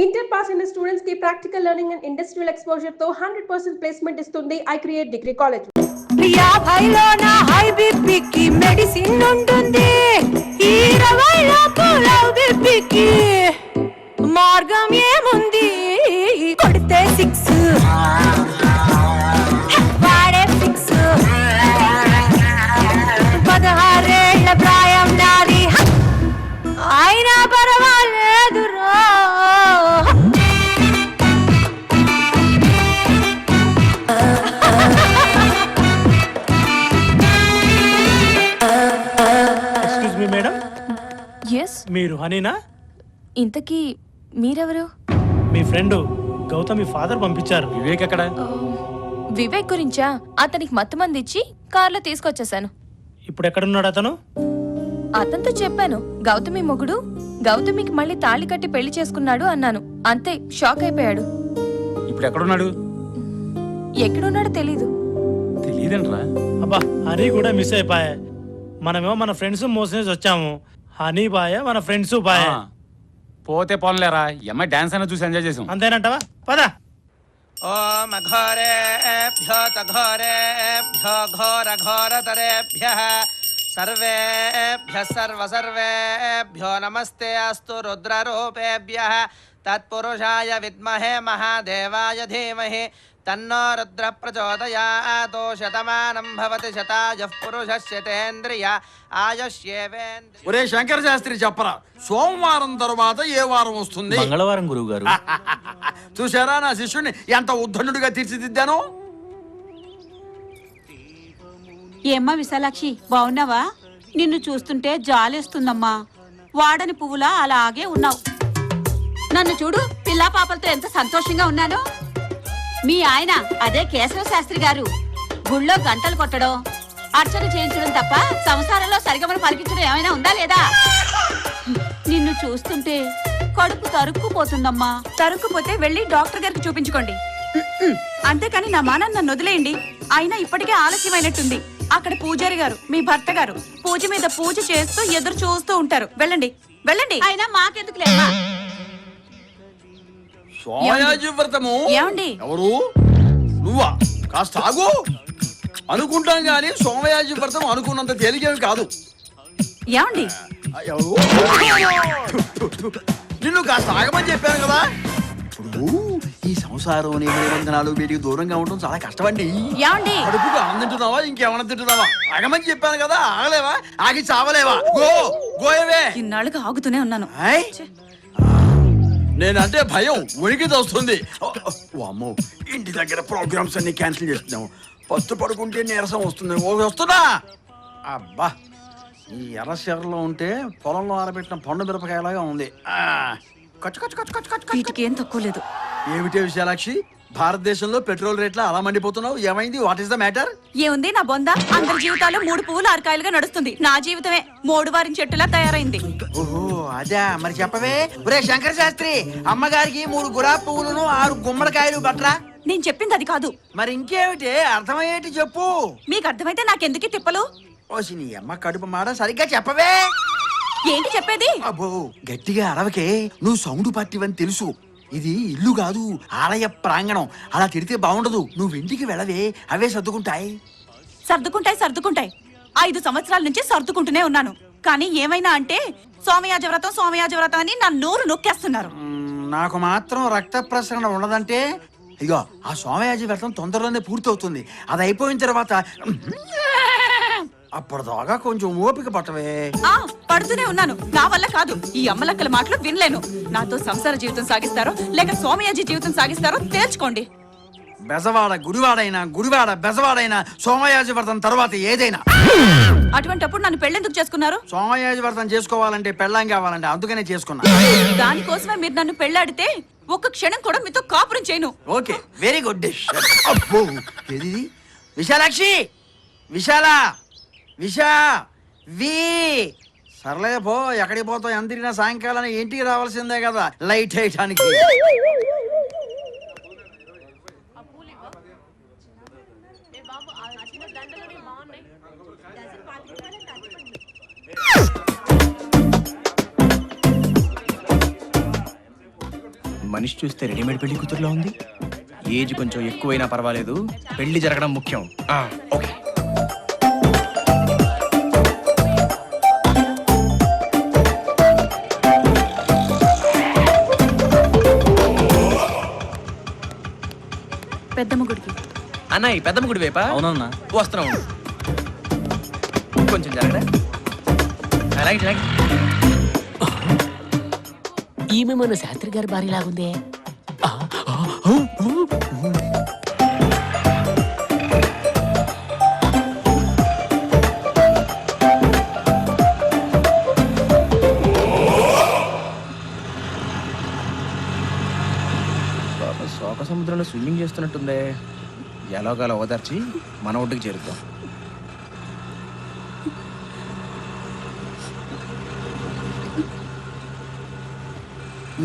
Inter pass అయిన students కి practical learning and industrial exposure తో 100% ప్లేస్మెంట్ ఇస్తుంది ఐ క్రియేట్ డిగ్రీ కాలేజ్. 50లో హై బీపీకి మెడిసిన్ ఉంటుంది, 20లో లవ్ బీపీకి మార్గం ఏముంది, కొడితే 6 వాడే 6 16 ప్రాయం నాది అయినా పర్వాలేదురా. ఎక్స్క్యూజ్ మీ మేడం, ఎస్, మీరు హనీనా? ఇంతకీ మీరెవరు? మీ ఫ్రెండ్ గౌతమి ఫాదర్ పంపించారు. వివేక్ ఎక్కడ? వివేక్ గురించా? అతనికి మత్తుమంది ఇచ్చి కార్లో తీసుకొచ్చేసాను. ఇప్పుడు ఎక్కడున్నాడు అతను? అతనితో చెప్పాను గౌతమి మొగుడు గౌతమికి మళ్ళీ తాళి కట్టి పెళ్లి చేసుకున్నాడు అన్నాను. అంతే, షాక్ అయిపోయాడు. ఇప్పుడు ఎక్కడున్నాడు? ఎక్కడున్నాడో తెలీదు. తెలియదంట్రా. అబ్బా, హనీ కూడా మిస్ అయిపోయా. మనమేమో మన ఫ్రెండ్స్ మోసేసి వచ్చాము, హనీ బాయ మన ఫ్రెండ్స్ బాయ. పోతే పోన్లేరా, ఈ అమ్మాయి డాన్స్ అయినా చూసి ఎంజాయ్ చేసాం. అంతేనంటవా? పద. ఓం ఘోరేభ్యో తఘోరేభ్యో ఘోర ఘోరతరేభ్యః సర్వేభ్యః సర్వసర్వేభ్యో నమస్తే అస్తు రుద్రరూపేభ్యః తత్పురుషాయ విద్మహే మహాదేవాయ ధీమహి తన్నో రుద్ర ప్రచోదయాత్. శతమానం భవతి శతాయః పురుషः శతేంద్రియ ఆయుష్యేవేంద్రియ. ఒరే శంకర శాస్త్రి చెప్పరా, సోమవారం తర్వాత ఏ వారం వస్తుంది? మంగళవారం గురువు గారు. చూసారా నా శిష్యుడిని ఎంత ఉద్ధనుడిగా తీర్చిదిద్దాను. ఏమ్మా విశాలాక్షి, బావున్నావా? నిన్ను చూస్తుంటే జాలేస్తుందమ్మా. వాడని పువ్వులా అలాగే ఉన్నావు. నన్ను చూడు, పిల్లా పాపలతో ఎంత సంతోషంగా ఉన్నాను. మీ ఆయన అదే కేశవ శాస్త్రి గారు గుళ్ళో గంటలు కొట్టడం, అర్చన చేయించడం తప్ప సంసారంలో సరిగమను పలికించడం ఏమైనా ఉందా లేదా? నిన్ను చూస్తుంటే కడుపు తరుక్కుపోతుందమ్మా. తరుక్కుపోతే వెళ్ళి డాక్టర్ గారికి చూపించుకోండి. అంతేకాని నా మానాన్ని నన్ను వదిలేయండి. అయినా ఇప్పటికే ఆలస్యమైనట్టుంది. అక్కడ పూజారి గారు, మీ భర్త గారు పూజ మీద పూజ చేస్తూ ఎదురు చూస్తూ ఉంటారు. వెళ్ళండి వెళ్ళండి. అయినా మాకెందుకు లేమ్మా. సోమయాజి వ్రతము ఏమండి? ఎవరు? నువ్వా? కాస్త ఆగు. అనుకుంటాం గాని సోమయాజి వ్రతం అనుకున్నంత తేలికేమి కాదు. ఏమండి? ఎవరు? నిన్ను కాస్త ఆగమని చెప్పాను కదా. ఇప్పుడు ఈ సంసారం నిబంధనలు వీటికి దూరంగా ఉండడం చాలా కష్టమండి. ఏమండి? కడుపుకు అన్నం తింటున్నావా, ఇంకేమన్నా తింటున్నావా? ఆగమని చెప్పాను కదా. ఆగలేవా? ఆగి చావలేవా? గో గోయవే. ఇన్నాళ్ళుగా ఆగుతూనే ఉన్నాను. నేనంటే భయం ఉనికి తోస్తుంది. అమ్మో, ఇంటి దగ్గర ప్రోగ్రామ్స్ అన్ని క్యాన్సిల్ చేస్తున్నాము. పస్తు పడుకుంటే నీరసం వస్తుంది. వస్తున్నా. అబ్బా, ఈ ఎర్రశీరలో ఉంటే పొలంలో ఆరబెట్టిన పండు మిరపకాయలాగా ఉంది. కచ్చు కచ్చు కచ్చు కచ్చు కచ్చు. వీటికి ఏం తక్కువ లేదు. ఏమిటే విశాలాక్షి, భారతదేశంలో పెట్రోల్ రేట్లు అలా మండిపోతున్నావు? ఏమైంది? What is the matter? ఏముంది నా బొంద? అందరి జీవితాలు 3 పువ్వులు 6 కాయలుగా నడుస్తుంది. నా జీవితమే 3 వారిన చెట్టులా తయారైంది. ఓహో అదే, మరి చెప్పవే. ఒరే శంకర శాస్త్రి, అమ్మగారికి 3 గులాబీ పువ్వులను 6 గుమ్మడికాయలు బట్రా. నేను చెప్పింది అది కాదు. మరి ఇంకేమిటి? అర్థమయ్యేటి చెప్పు. మీకు అర్థమైతే నాకెందుకు తిప్పలు? ఓసి నీ అమ్మ కడుపు మాట సరిగ్గా చెప్పవే. ఏంటి చెప్పేది? అబ్బో, గట్టిగా అరవకే. నువ్వు సౌండ్ పట్టివని తెలుసు. ఇది ఇల్లు కాదు, ఆలయ ప్రాంగణం. అలా తిడితే బాగుండదు. నువ్వు ఇంటికి వెళ్ళవే, అవే సర్దుకుంటాయి. సర్దుకుంటాయి 5 సంవత్సరాల నుంచి సర్దుకుంటూనే ఉన్నాను. కానీ ఏమైనా అంటే సోమయాజ వ్రతం అని నా నోరు నొక్కేస్తున్నారు. నాకు మాత్రం రక్త ప్రసరణ ఉండదంటే, ఇగో ఆ సోమయాజి వ్రతం తొందరలోనే పూర్తవుతుంది. అది అయిపోయిన తర్వాత అప్పటిదాకా కొంచెం ఓపిక పట్టవే. పడుతూనే ఉన్నాను. నా వల్ల కాదు. ఈ అమ్మలక్కల మాటలు వినలేను. నాతో సంసార జీవితం సాగిస్తారో లేక సోమయాజి జీవితం సాగిస్తారో తేల్చుకోండి. బెజవాడ గుడివాడైనా, గుడివాడ బెజవాడైనా సోమయాజి వ్రతం తర్వాత ఏదైనా. అటువంటప్పుడు నన్ను పెళ్ళెందుకు చేసుకున్నారు? సోమయాజి వ్రతం చేసుకోవాలంటే పెళ్ళాం కావాలంటే అందుకనే చేసుకున్నా. దానికోసమే మీరు నన్ను పెళ్ళాడితే ఒక్క క్షణం కూడా మీతో కాపురం చేయను. Okay, very good decision. అబ్బో, ఏది? విశాలాక్షి, విశా సర్లే పో. ఎక్కడికి పోతావు? ఎంత తిరిగినా సాయంకాలం ఇంటికి రావాల్సిందే కదా లైట్ వేయటానికి. మనిషి చూస్తే రెడీమేడ్ పెళ్లి కూతురులో ఉంది. ఏజ్ కొంచెం ఎక్కువైనా పర్వాలేదు, పెళ్లి జరగడం ముఖ్యం. ఓకే. పెద్దమ్మ గుడికి. అన్న ఈ పెద్దమ్మ గుడి వైపా? అవునన్నా. వస్తున్నాం. కొంచెం జరగడా? అలాగే. ఈమె మన శాస్త్రి గారి భార్య లాగుందే. శోక సముద్రంలో స్విమ్మింగ్ చేస్తున్నట్టుందే. ఎలాగోలా ఓదార్చి మన ఒడ్డుకి చేరుతాం.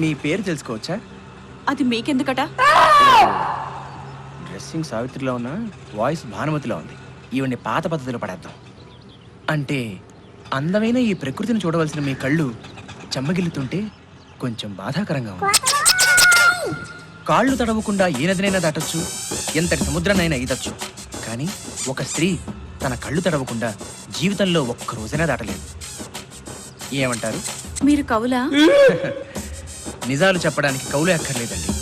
మీ పేరు తెలుసుకోవచ్చా? అది మీకెందుకట? డ్రెస్సింగ్ సావిత్రిలో ఉన్న వాయిస్ భానుమతిలో ఉంది. ఈవెన్ని పాత పద్ధతిలో పడేద్దాం. అంటే అందమైన ఈ ప్రకృతిని చూడవలసిన మీ కళ్ళు చెమ్మగిల్లుతుంటే కొంచెం బాధాకరంగా ఉంది. కాళ్ళు తడవకుండా ఏ నదినైనా దాటొచ్చు, ఎంతటి సముద్రాన్నైనా ఈదొచ్చు. కానీ ఒక స్త్రీ తన కళ్ళు తడవకుండా జీవితంలో ఒక్క రోజైనా దాటలేదు. ఏమంటారు? మీరు కవులా? నిజాలు చెప్పడానికి కవులే అక్కర్లేదండి.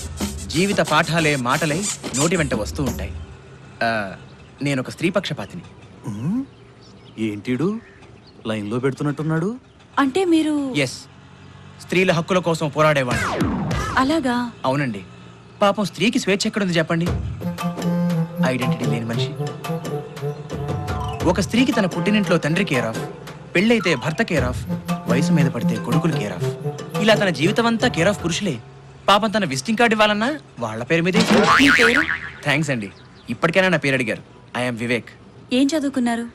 జీవిత పాఠాలే మాటలై నోటి వెంట వస్తూ ఉంటాయి. నేను ఒక స్త్రీ పక్షపాతిని. ఏంటిడు లైన్లో పెడుతున్నట్టున్నాడు? అంటే మీరు? ఎస్, స్త్రీల హక్కుల కోసం పోరాడేవాడిని. అలాగా? అవునండి. పాపం స్త్రీకి స్వేచ్ఛ ఎక్కడుంది చెప్పండి? ఐడెంటిటీ లేని మనిషి. ఒక స్త్రీకి తన పుట్టినింట్లో తండ్రి కేర్ ఆఫ్, పెళ్ళైతే భర్త కేర్ ఆఫ్, వయసు మీద పడితే కొడుకులు కేర్ ఆఫ్. ఇలా తన జీవితం అంతా కేర్ ఆఫ్ పురుషులే. పాపం తన విజిటింగ్ కార్డు ఇవ్వాలన్నా వాళ్ళ పేరు మీదే. థ్యాంక్స్ అండి. ఇప్పటికైనా నా పేరు అడిగారు. ఐఎమ్ వివేక్. ఏం చదువుకున్నారు?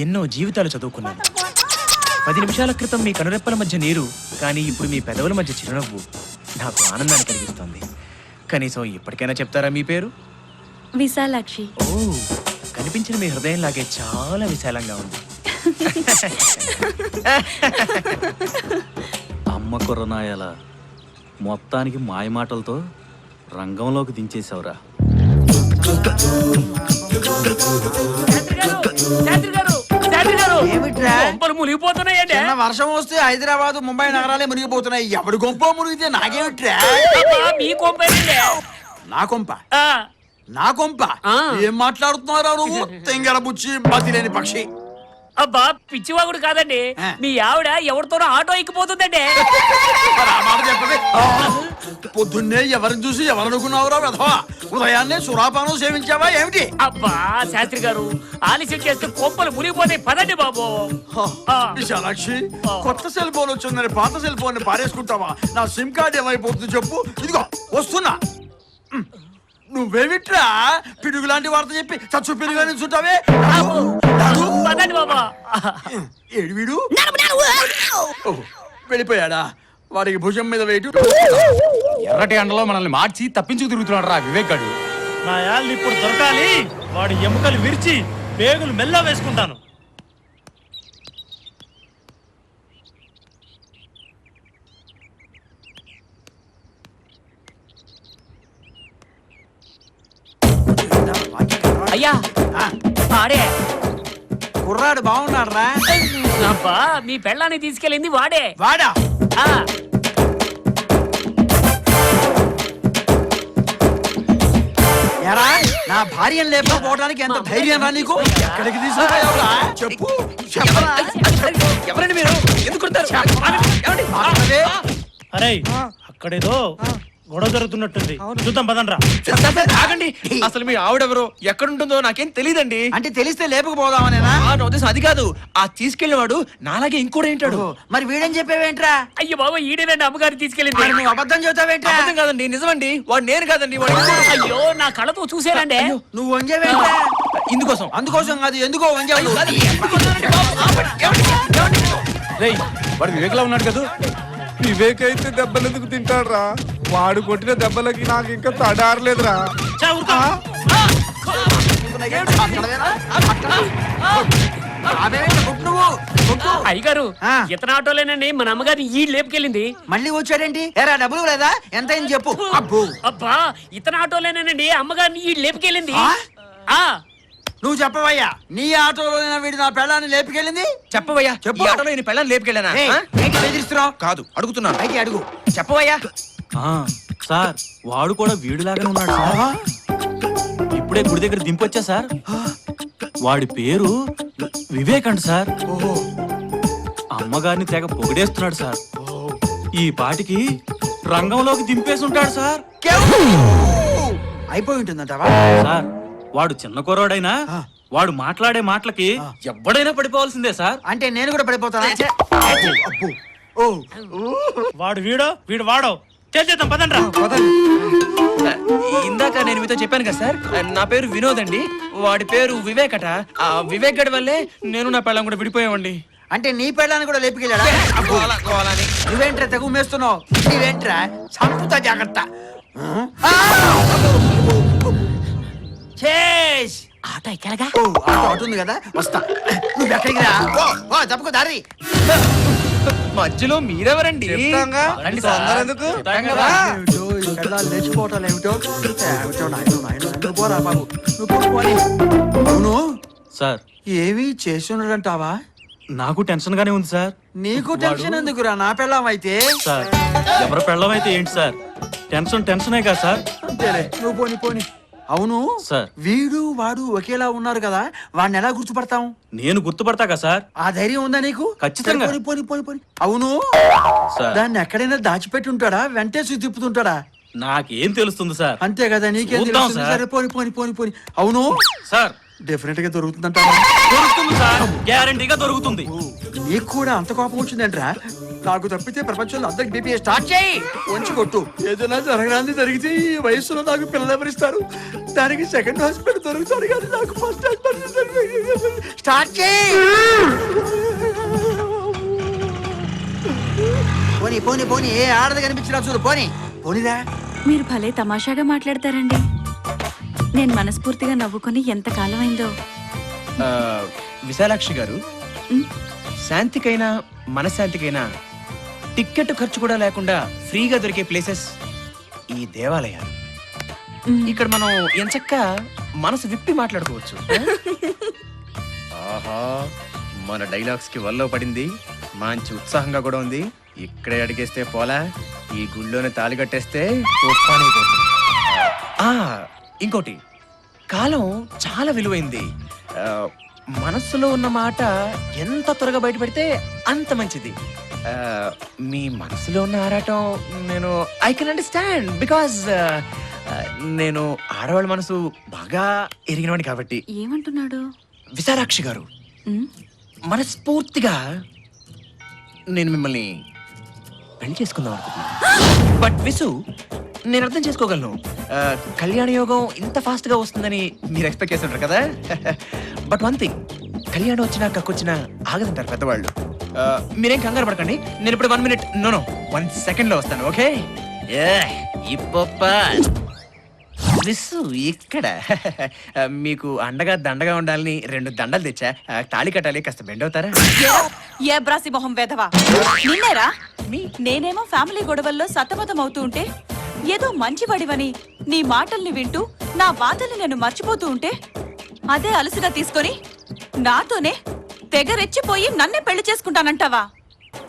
ఎన్నో జీవితాలు చదువుకున్నాను. 10 నిమిషాల క్రితం మీ కనురెప్పల మధ్య నీరు, కానీ ఇప్పుడు మీ పెదవుల మధ్య చిరునవ్వు నాకు ఆనందాన్ని కలిగిస్తుంది. కనీసం ఇప్పటికైనా చెప్తారా మీ పేరు? విశాలాక్షి. ఓ, కనిపించిన మీ హృదయం లాగే చాలా విశాలంగా ఉంది. అమ్మ కుర్రనాయాల మొత్తానికి మాయమాటలతో రంగంలోకి దించేశావురా. ఏమిట్రా? మునిగిపోతున్నాయండి. చిన్న వర్షం వస్తే హైదరాబాద్ ముంబై నగరాలే మునిగిపోతున్నాయి. ఎవడి గొంప మునిగితే నాకేమిట్రా? మీ కొంపేనండి. నా కొంప? నా కొంప? ఏం మాట్లాడుతున్నారా నువ్వు? తెంగర బుచ్చి బతి లేని పక్షి. అబ్బా పిచ్చివాగుడు కాదండి, మీ ఆవిడ ఎవరితోనో ఆటో ఎక్కిపోతుందండి. మరి ఆ మాట చెప్పవే. పొద్దున్నే ఎవరిని చూసి ఎవరనుకున్నావురా వెధవా? ఉదయాన్నే సురాపానం సేవించావా ఏమిటి? అబ్బా శాస్త్రి గారు, ఆలస్యం చేస్తే కొంపలు మునిగిపోతాయి. పదండి బాబు. విశాలాక్షి, కొత్త సెల్ ఫోన్ వచ్చిందని పాత సెల్ ఫోన్ పారేసుకుంటావా? నా సిమ్ కార్డ్ ఏమైపోతుంది చెప్పు. ఇదిగో వస్తున్నా. నువ్వేమిట్రా పిడుగు లాంటి వార్త చెప్పి చచ్చు పిడుగు నిల్చుంటావే? ఏడు వీడు వెళ్ళిపోయాడా? వాడికి భుజం మీద వేయటు. ఎర్రటి ఎండలో మనల్ని మార్చి తప్పించుకు తిరుగుతున్నాడు రా వివేక్ గారు. నా యాళ్ళు ఇప్పుడు దొరకాలి. వాడి ఎముకలు విరిచి పేగులు మెల్ల వేసుకుంటాను. అయ్యా ఆడే కుర్రాడు బాగున్నాడు రా. అబ్బా మీ పెళ్ళాన్ని తీసుకెళ్ళింది వాడే. వాడా? ఎరా, నా భార్యను లేకపోవడానికి ఎంత ధైర్యం రా నీకు? ఎక్కడికి తీసుకుపోయావురా? చెప్పు. ఎవరండి మీరు? ఎందుకు కొడతారు? అరే అక్కడేదో గొడవ జరుగుతున్నట్టుంది. చూద్దాం పదండ్రా. ఆగండి. అసలు మీ ఆవిడెవరో ఎక్కడుంటుందో నాకేం తెలియదండి. అంటే తెలిస్తే లేపుకుపోదామనేనా? నా ఉద్దేశం అది కాదు. ఆ తీసుకెళ్లినవాడు నాలాగే ఇంకోటి ఏంటాడు. మరి వీడని చెప్పేవేంట్రా? అయ్యో బాబా ఈడేనండి అమ్మగారు తీసుకెళ్ళింది. మరి నువ్వు అబద్ధం చెబుతావేంట్రా? అబద్ధం కాదండి, నిజమండి. వాడు నేను కాదండి, వాడు ఇంకోడు. అయ్యో నా కళ్ళతో చూసానండి. నువ్వు వంగేవేంట్రా? ఇందుకోసం. అందుకోసం కాదు, ఎందుకో వంగేవాడు. రేయ్, వాడు వివేక్ లా ఉన్నాడు కదా. వివేక్ అయితే దెబ్బలు ఎందుకు తింటాడురా? వాడు కొట్టిన దెబ్బలకి నాకు ఇంకా తడారలేదురా. నువ్వు అయ్యగారు ఇతను ఆటోలేనండి మన అమ్మగారిని ఈ లేపుకెళ్ళింది. మళ్ళీ వచ్చాడేంటి? ఎరా డబ్బులు లేదా? ఎంత అయింది చెప్పు. అబ్బో అబ్బా ఇతను ఆటోలేనండి అమ్మగారిని ఈ లేపుకెళ్ళింది. ఆ నువ్వు చెప్పవయ్యా, నీ ఆటోలో వీడు నా పెళ్ళాన్ని లేపుకెళ్ళింది? చెప్పవయ్యా, చెప్పు. ఈ ఆటోలో నేను పెళ్ళాన్ని లేపుకెళ్ళానా? ఏయ్, ఏంటి బెదిరిస్తున్నావు? కాదు, అడుగుతున్నాను. అయితే అడుగు. చెప్పవయ్యా. సార్ వాడు కూడా వీడిలాగానే ఉన్నాడు సార్. ఇప్పుడే గుడి దగ్గర దింపొచ్చా సార్. వాడి పేరు వివేక్ అంట సార్. అమ్మగారిని తెగ పొగిడేస్తున్నాడు సార్. ఈ పాటికి రంగంలోకి దింపేసి ఉంటాడు సార్. అయిపోయి ఉంటుందంటావా? సార్ వాడు చిన్న కుర్రాడైనా వాడు మాట్లాడే మాటలకి ఎవడైనా పడిపోవాల్సిందే సార్. అంటే నేను కూడా పడిపోతానా? అబ్బో. ఓ వాడు వీడు వాడో చేద్దాం పదండ్రా. ఇందాక నేను మీతో చెప్పాను కదా సార్, నా పేరు వినోద్ అండి, వాడి పేరు వివేక్ అట. ఆ వివేక్ గడి వల్లే నేను నా పెళ్ళం కూడా విడిపోయామండి. అంటే నీ పెళ్ళాన్ని కూడా లేపుకెళ్ళాడా? నువ్వేంట్రా తెగు మేస్తున్నావు? నువ్వేంట్రా సంపుతా జాగ్రత్త. ఆటో ఎక్కడగా? ఓ ఆటో అటు ఉంది కదా, వస్తా. నువ్వు ఎక్కడికి రా? ఓ తప్పుకో దారి. మధ్యలో మీరెవరండి? రండి సార్. ఎందుకు ఏమిటో ఈ పెళ్ళాలు లేచిపోవటాలు ఏమిటో. ఏమిటో నాయనో పోరా బాబు. నువ్వు పోనీ. అవును సార్ ఏవి చేసి ఉండడంటావా? నాకు టెన్షన్ గానే ఉంది సార్. నీకు టెన్షన్ ఎందుకురా? నా పెళ్ళాం అయితే. సార్ ఎవరి పెళ్ళం అయితే ఏంటి సార్, టెన్షనే కదా సార్. అంతేలే, నువ్వు పోని పోని. అవును సార్ వీడు వాడు ఒకేలా ఉన్నారు కదా, వాడిని ఎలా గుర్తుపడతాం? నేను గుర్తుపడతా కదా సార్. ఆ ధైర్యం ఉందా నీకు? ఖచ్చితంగా. పోని పోని పోని పోని. అవును సార్ దాన్ని ఎక్కడైనా దాచిపెట్టి ఉంటాడా, వెంటేసి తిప్పుతుంటాడా? నాకేం తెలుస్తుంది సార్. అంతే కదా, నీకేం చూద్దాం తెలుస్తుంది? సార్. సరే పోని పోని పోని పోని. అవును సార్ డెఫినెట్ గా దొరుకుతుందంటావా? దొరుకుతుంది సార్, గ్యారంటీగా దొరుకుతుంది. నీకు కూడా అంత కోపం వచ్చిందంట్రా? నాకు తప్పితే ప్రపంచంలో అందరికి బీపీ స్టార్ట్ చేయి, వంచి కొట్టు. ఏదైనా జరగడానికి జరిగితే ఈ వయసులో నాకు పిల్లలు ఎవరిస్తారు? దానికి సెకండ్ హాస్పిటల్ దొరుకుతాడు కానీ నాకు ఫస్ట్ హాస్పిటల్ స్టార్ట్ చేయి. పోనీ పోనీ పోనీ, ఏ ఆడది కనిపించినా చూడు. పోనీ పోనీరా. మీరు భలే తమాషాగా మాట్లాడతారండి. నేను మనస్ఫూర్తిగా నవ్వుకొని ఎంత కాలం అయిందో. విశాలాక్షి గారు, శాంతికైనా మనశ్శాంతికైనా టిక్కెట్ ఖర్చు కూడా లేకుండా ఫ్రీగా దొరికే ప్లేసెస్ ఈ దేవాలయాలు. ఇక్కడ మనం ఎంచక్క మనసు విప్పి మాట్లాడుకోవచ్చు. ఆహా, మన డైలాగ్స్ కి వల్ల పడింది, మంచి ఉత్సాహంగా కూడా ఉంది. ఇక్కడే అడిగేస్తే పోలా, ఈ గుళ్ళోనే తాళి కట్టేస్తే తుఫానైపోతుంది. ఇంకోటి, కాలం చాలా విలువైంది. మనస్సులో ఉన్న మాట ఎంత త్వరగా బయటపెడితే అంత మంచిది. మీ మనసులో ఉన్న ఆరాటం నేను ఐ కెన్ అండర్స్టాండ్, బికాజ్ నేను ఆడవాళ్ళ మనసు బాగా ఎరిగినవాడిని కాబట్టి. ఏమంటున్నాడు? విశాలాక్షి గారు, మనస్ఫూర్తిగా నేను మిమ్మల్ని పెళ్లి చేసుకుందాం అనుకుంటున్నాను. బట్ విసు, నేను అర్థం చేసుకోగలను, కళ్యాణ యోగం ఇంత ఫాస్ట్ గా వస్తుందని మీరు ఎక్స్పెక్ట్ చేస్తుంటారు కదా. బట్ వన్ థింగ్, కళ్యాణం వచ్చినా కక్కొచ్చినా ఆగదంటారు పెద్దవాళ్ళు. మీరేం కంగారు పడకండి, నేను ఇప్పుడు 1 minute, నో 1 second లో వస్తాను. ఓకే? విసు ఇక్కడ మీకు అండగా దండగా ఉండాలని 2 దండలు తెచ్చా. తాళి కట్టాలి, కాస్త బెండ్ అవుతారా? ఏ బ్రాసి మొహం వేధవా, నిన్నేరా? నేనేమో ఫ్యామిలీ గొడవల్లో సతమతం అవుతూ ఉంటే, ఏదో మంచి వడివని నీ మాటల్ని వింటూ నా బాధల్ని నేను మర్చిపోతూ ఉంటే, అదే అలసిగా తీసుకొని నాతోనే తెగ రెచ్చిపోయి నన్నే పెళ్లి చేసుకుంటానంటావా?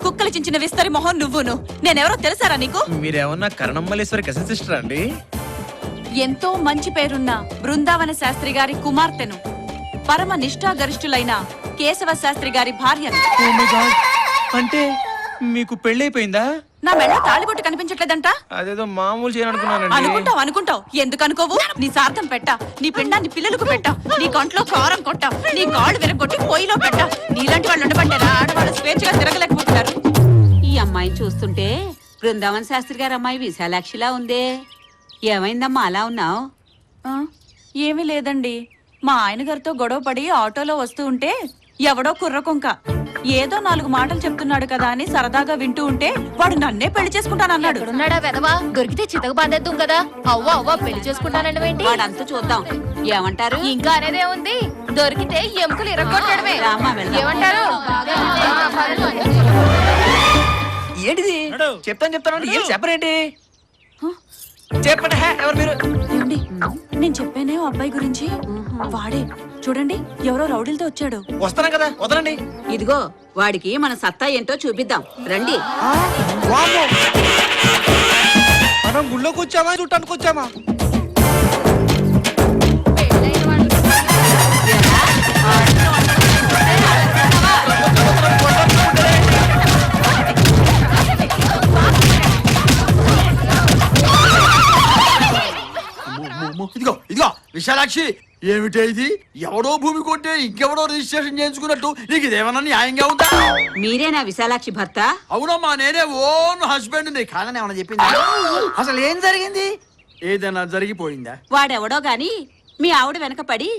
కుక్కలు చించిన విస్తరి మొహం నువ్వును. నేనెవరో తెలుసారా నీకు? మీరేమన్నా కరణమ్మలేశ్వరి కజిన్ సిస్టర్ అండి? ఎంతో మంచి పేరున్న బృందావన శాస్త్రి గారి కుమార్తెను, పరమ నిష్ఠాగరిష్ఠులైన కేశవ శాస్త్రి గారి భార్యను. అంటే మీకు పెళ్ళైపోయిందా? నా మెళ్ళ తాళిబొట్టు కనిపించట్లేదంట. అదేదో మామూలు చేయాలనుకున్నానండి. అనుకుంటావు ఎందుకు అనుకోవు? నీ సార్థం పెట్టా, నీ పిండాన్ని పిల్లలకు పెట్టా, నీ కంట్లో కారం కొట్టా, నీ కాళ్ళు విరగొట్టి పొయ్యిలో పెట్టా. నీలాంటి వాళ్ళు ఉండబట్టారా ఆడవాళ్ళు స్వేచ్ఛగా తిరగలేకపోతున్నారు. ఈ అమ్మాయిని చూస్తుంటే బృందావన్ శాస్త్రి గారి అమ్మాయి విశాలాక్షిలా ఉందే. ఏమైందమ్మా అలా ఉన్నావు? ఏమీ లేదండి, మా ఆయన గారితో గొడవ పడి ఆటోలో వస్తూ ఉంటే ఎవడో కుర్రకొంక ఏదో 4 మాటలు చెప్తున్నాడు కదా అని సరదాగా వింటూ ఉంటే వాడు నన్నే పెళ్లి చేసుకుంటానన్నాడు. ఎక్కడున్నాడా వెదవా? దొరికితే చితక బాధేద్దాం కదా. అవ్వ పెళ్లి చేసుకుంటానండి ఏంటి? వాడంతా చూద్దాం. ఏమంటారు? ఇంకా అనేదే ఉంది. దొరికితే ఎముకలు ఇరగొట్టడమే. రామ్మా, వెళ్దాం. ఏమంటారు? ఏంటిది చెప్తాను ఏం చెప్పరేంటి చెప్పండి ఎవరు మీరు ఏమండి నేను చెప్పానే ఓ అబ్బాయి గురించి, వాడే చూడండి ఎవరో రౌడీలతో వచ్చాడు. వస్తాను కదా వదలండి. ఇదిగో వాడికి మన సత్తా ఏంటో చూపిద్దాం రండి. మనం గుళ్ళోకి వచ్చామా చుట్టానికి వచ్చామా? ఇదిగో ఇదిగో విశాలాక్షి, ఏమిటే ఇది? ఎవడో భూమి కొంటే ఇంకెవడో రిజిస్ట్రేషన్ చేయించుకున్నట్టు నీకు ఇదేమన్నా న్యాయంగా ఉందా? మీరేనా విశాలాక్షి భర్త? అవునమ్మా, నేనే ఓన్ హస్బెండ్. నీ కాదని ఏమన్నా చెప్పిందా? అసలు ఏం జరిగింది? ఏదైనా జరిగిపోయిందా? వాడెవడో గాని మీ ఆవిడ వెనక పడి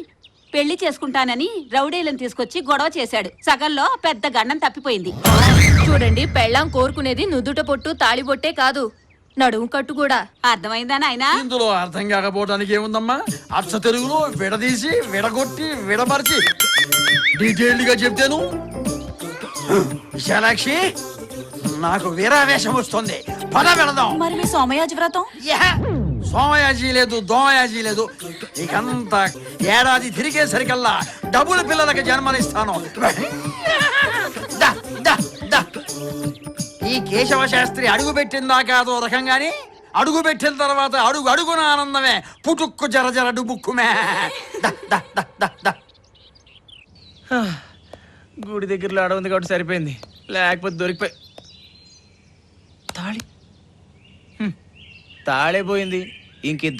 పెళ్లి చేసుకుంటానని రౌడీలను తీసుకొచ్చి గొడవ చేశాడు. సగంలో పెద్ద గండం తప్పిపోయింది. చూడండి, పెళ్ళాం కోరుకునేది నుదుట పొట్టు తాళిబొట్టే కాదు, నడుము కట్టు కూడా. అర్థమైందా నాయనా? ఇందులో అర్థం కాకపోవడానికి ఏముందమ్మా? అచ్చ తెలుగులో విడదీసి విడగొట్టి విడమర్చి డీటెయిల్డ్ గా చెప్తాను. విశాలాక్షి, నాకు వీరావేశం వస్తుంది. పద వెళదాం. మరి మీ సోమయాజి వ్రతం? సోమయాజీ లేదు, దోమయాజీ లేదు. ఇకంతా ఏడాది తిరిగేసరికల్లా డబుల్ పిల్లలకి జన్మనిస్తాను. దా, దా, దా. ఈ కేశవ శాస్త్రి అడుగు పెట్టిందాకా అదో రకంగాని, అడుగు పెట్టిన తర్వాత అడుగు అడుగున ఆనందమే. పుటుక్కు జర జర డుబుక్కుమే. దా, దా, దా, దా, దా. గుడి దగ్గరలో ఆడ ఉంది కాబట్టి సరిపోయింది, లేకపోతే దొరికిపోయి తాళి తాళే పోయింది. ఇంక